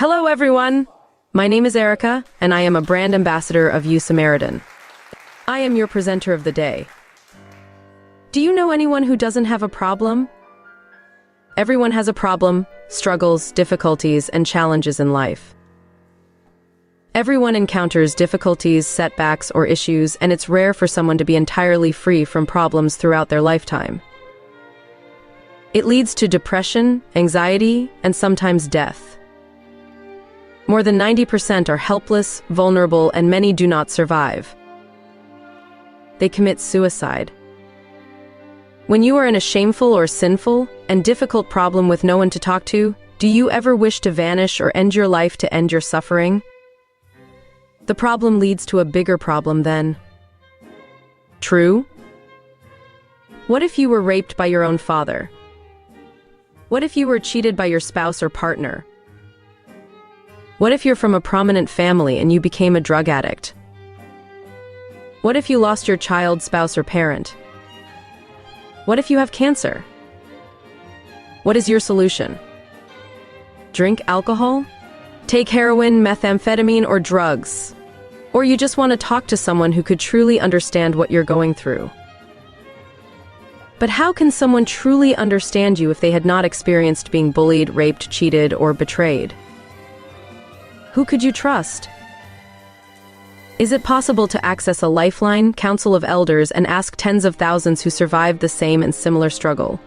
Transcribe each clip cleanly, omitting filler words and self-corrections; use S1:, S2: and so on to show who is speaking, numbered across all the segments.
S1: Hello everyone! My name is Erica, and I am a brand ambassador of YouSamaritan. I am your presenter of the day. Do you know anyone who doesn't have a problem? Everyone has a problem, struggles, difficulties, and challenges in life. Everyone encounters difficulties, setbacks, or issues, and it's rare for someone to be entirely free from problems throughout their lifetime. It leads to depression, anxiety, and sometimes death. More than 90% are helpless, vulnerable, and many do not survive. They commit suicide. When you are in a shameful or sinful and difficult problem with no one to talk to, do you ever wish to vanish or end your life to end your suffering? The problem leads to a bigger problem then. True? What if you were raped by your own father? What if you were cheated by your spouse or partner? What if you're from a prominent family and you became a drug addict? What if you lost your child, spouse, or parent? What if you have cancer? What is your solution? Drink alcohol? Take heroin, methamphetamine, or drugs? Or you just want to talk to someone who could truly understand what you're going through? But how can someone truly understand you if they had not experienced being bullied, raped, cheated, or betrayed? Who could you trust? Is it possible to access a lifeline, council of elders, and ask tens of thousands who survived the same and similar struggle,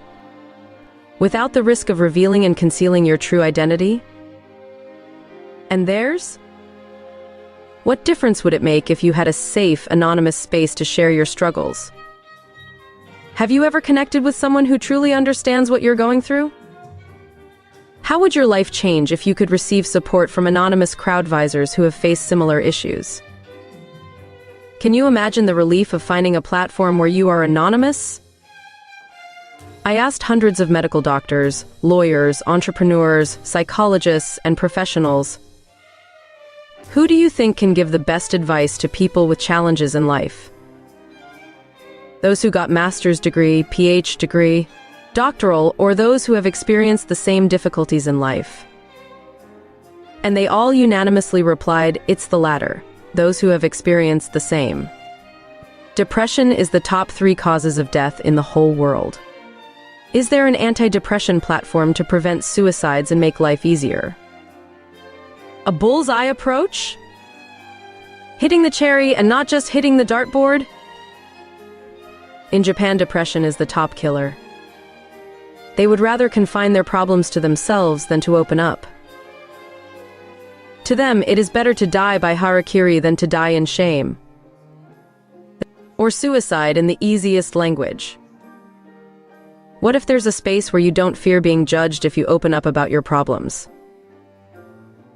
S1: without the risk of revealing and concealing your true identity? And theirs? What difference would it make if you had a safe, anonymous space to share your struggles? Have you ever connected with someone who truly understands what you're going through? How would your life change if you could receive support from anonymous crowdvisors who have faced similar issues? Can you imagine the relief of finding a platform where you are anonymous? I asked hundreds of medical doctors, lawyers, entrepreneurs, psychologists, and professionals, who do you think can give the best advice to people with challenges in life? Those who got master's degree, PhD degree, doctoral, or those who have experienced the same difficulties in life? And they all unanimously replied, it's the latter, those who have experienced the same. Depression is the top 3 causes of death in the whole world. Is there an anti-depression platform to prevent suicides and make life easier? A bullseye approach? Hitting the cherry and not just hitting the dartboard? In Japan, depression is the top killer. They would rather confine their problems to themselves than to open up. To them, it is better to die by harakiri than to die in shame. Or suicide in the easiest language. What if there's a space where you don't fear being judged if you open up about your problems?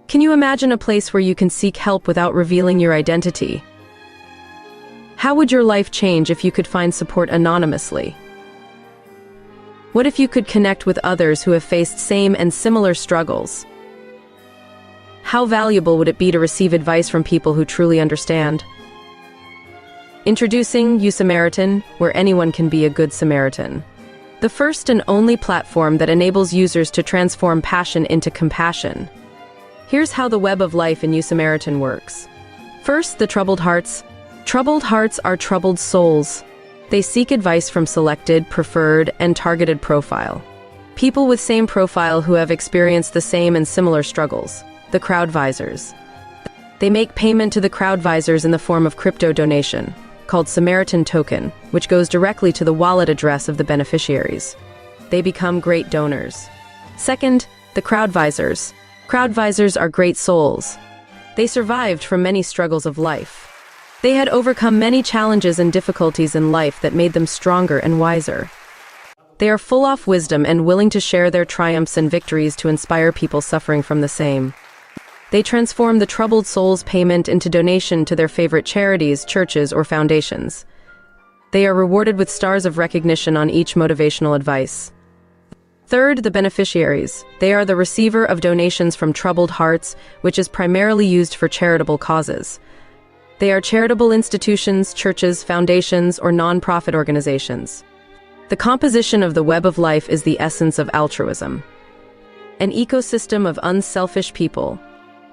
S1: Can you imagine a place where you can seek help without revealing your identity? How would your life change if you could find support anonymously? What if you could connect with others who have faced same and similar struggles? How valuable would it be to receive advice from people who truly understand? Introducing YouSamaritan, where anyone can be a good Samaritan. The first and only platform that enables users to transform passion into compassion. Here's how the web of life in YouSamaritan works. First, the troubled hearts. Troubled hearts are troubled souls. They seek advice from selected, preferred, and targeted profile. People with same profile who have experienced the same and similar struggles. The crowdvisors. They make payment to the crowdvisors in the form of crypto donation, called Samaritan token, which goes directly to the wallet address of the beneficiaries. They become great donors. Second, the crowdvisors. Crowdvisors are great souls. They survived from many struggles of life. They had overcome many challenges and difficulties in life that made them stronger and wiser. They are full of wisdom and willing to share their triumphs and victories to inspire people suffering from the same. They transform the troubled soul's payment into donation to their favorite charities, churches, or foundations. They are rewarded with stars of recognition on each motivational advice. Third, the beneficiaries. They are the receiver of donations from troubled hearts, which is primarily used for charitable causes. They are charitable institutions, churches, foundations, or non-profit organizations. The composition of the web of life is the essence of altruism. An ecosystem of unselfish people.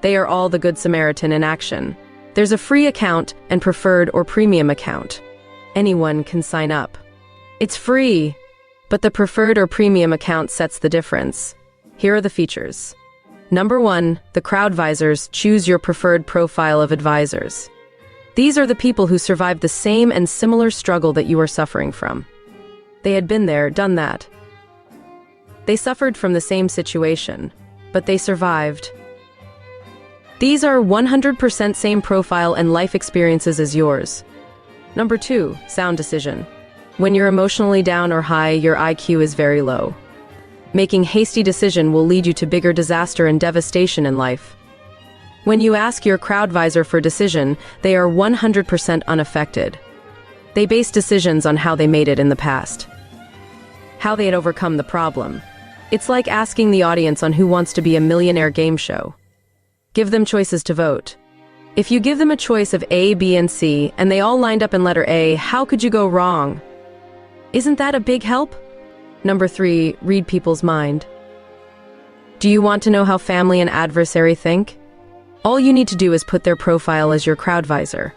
S1: They are all the Good Samaritan in action. There's a free account and preferred or premium account. Anyone can sign up. It's free, but the preferred or premium account sets the difference. Here are the features. Number 1, the crowdvisors choose your preferred profile of advisors. These are the people who survived the same and similar struggle that you are suffering from. They had been there, done that. They suffered from the same situation, but they survived. These are 100% same profile and life experiences as yours. Number 2, sound decision. When you're emotionally down or high, your IQ is very low. Making hasty decision will lead you to bigger disaster and devastation in life. When you ask your crowdvisor for decision, they are 100% unaffected. They base decisions on how they made it in the past, how they had overcome the problem. It's like asking the audience on Who Wants to Be a Millionaire game show. Give them choices to vote. If you give them a choice of A, B, and C, and they all lined up in letter A, how could you go wrong? Isn't that a big help? Number 3, read people's mind. Do you want to know how family and adversary think? All you need to do is put their profile as your crowdvisor.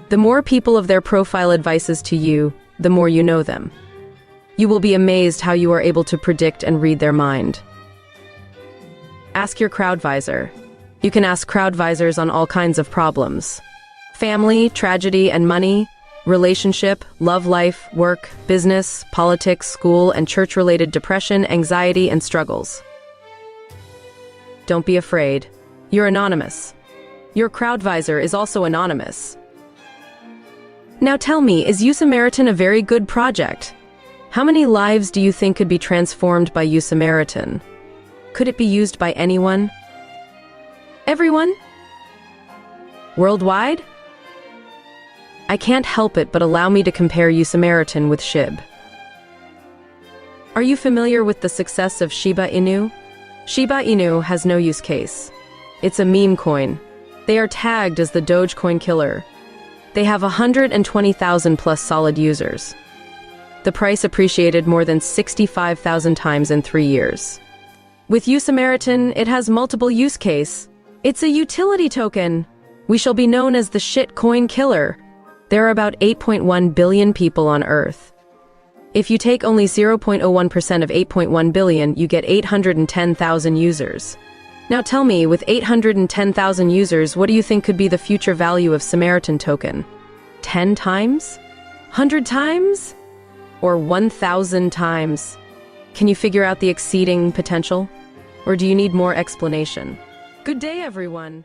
S1: The more people of their profile advices to you, the more you know them. You will be amazed how you are able to predict and read their mind. Ask your crowdvisor. You can ask crowdvisors on all kinds of problems. Family, tragedy, and money, relationship, love life, work, business, politics, school, and church-related depression, anxiety, and struggles. Don't be afraid. You're anonymous. Your crowdvisor is also anonymous. Now tell me, is YouSamaritan a very good project? How many lives do you think could be transformed by YouSamaritan? Could it be used by anyone? Everyone? Worldwide? I can't help it but allow me to compare YouSamaritan with SHIB. Are you familiar with the success of Shiba Inu? Shiba Inu has no use case. It's a meme coin. They are tagged as the Dogecoin killer. They have 120,000 plus solid users. The price appreciated more than 65,000 times in 3 years. With YouSamaritan, it has multiple use case. It's a utility token. We shall be known as the shit coin killer. There are about 8.1 billion people on Earth. If you take only 0.01% of 8.1 billion, you get 810,000 users. Now tell me, with 810,000 users, what do you think could be the future value of Samaritan token? 10 times? 100 times? Or 1,000 times? Can you figure out the exceeding potential? Or do you need more explanation? Good day, everyone.